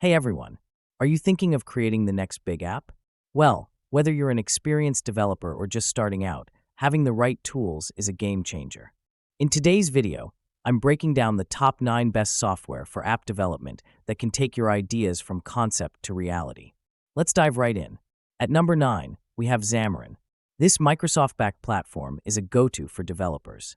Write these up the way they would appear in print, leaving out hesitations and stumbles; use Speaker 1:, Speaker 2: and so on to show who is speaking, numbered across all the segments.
Speaker 1: Hey everyone, are you thinking of creating the next big app? Well, whether you're an experienced developer or just starting out, having the right tools is a game changer. In today's video, I'm breaking down the top 9 best software for app development that can take your ideas from concept to reality. Let's dive right in. At number 9, we have Xamarin. This Microsoft-backed platform is a go-to for developers.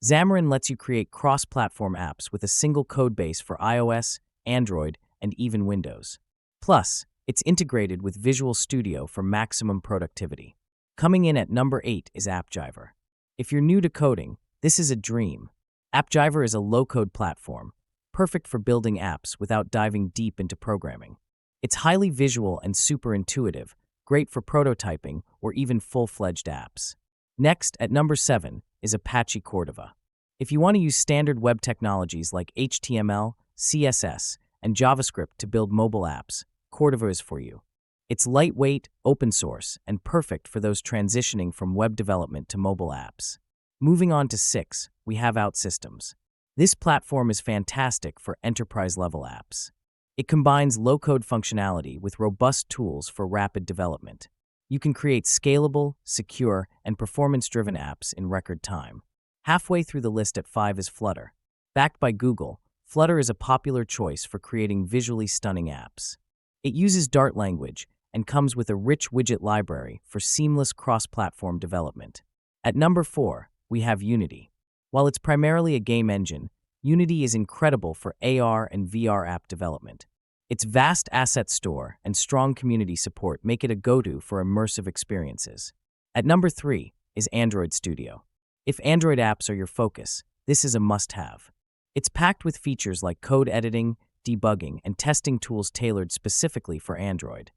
Speaker 1: Xamarin lets you create cross-platform apps with a single codebase for iOS, Android, and even Windows. Plus, it's integrated with Visual Studio for maximum productivity. Coming in at number 8 is AppDriver. If you're new to coding, this is a dream. AppDriver is a low-code platform, perfect for building apps without diving deep into programming. It's highly visual and super intuitive, great for prototyping or even full-fledged apps. Next, at number 7, is Apache Cordova. If you want to use standard web technologies like HTML, CSS, and JavaScript to build mobile apps, Cordova is for you. It's lightweight, open source, and perfect for those transitioning from web development to mobile apps. Moving on to 6, we have OutSystems. This platform is fantastic for enterprise-level apps. It combines low-code functionality with robust tools for rapid development. You can create scalable, secure, and performance-driven apps in record time. Halfway through the list at 5 is Flutter. Backed by Google, Flutter is a popular choice for creating visually stunning apps. It uses Dart language and comes with a rich widget library for seamless cross-platform development. At number 4, we have Unity. While it's primarily a game engine, Unity is incredible for AR and VR app development. Its vast asset store and strong community support make it a go-to for immersive experiences. At number 3 is Android Studio. If Android apps are your focus, this is a must-have. It's packed with features like code editing, debugging, and testing tools tailored specifically for Android.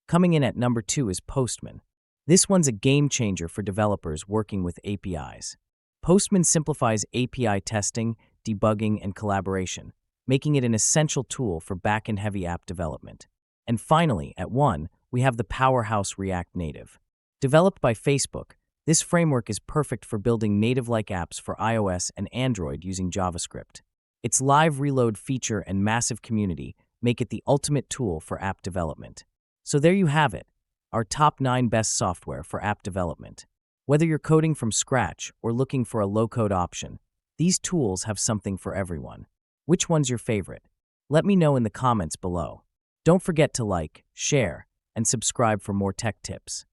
Speaker 1: Coming in at number 2 is Postman. This one's a game changer for developers working with APIs. Postman simplifies API testing, debugging, and collaboration, making it an essential tool for back-end-heavy app development. And finally, at 1, we have the powerhouse React Native. Developed by Facebook, this framework is perfect for building native-like apps for iOS and Android using JavaScript. Its live reload feature and massive community make it the ultimate tool for app development. So there you have it, our top 9 best software for app development. Whether you're coding from scratch or looking for a low-code option, these tools have something for everyone. Which one's your favorite? Let me know in the comments below. Don't forget to like, share, and subscribe for more tech tips.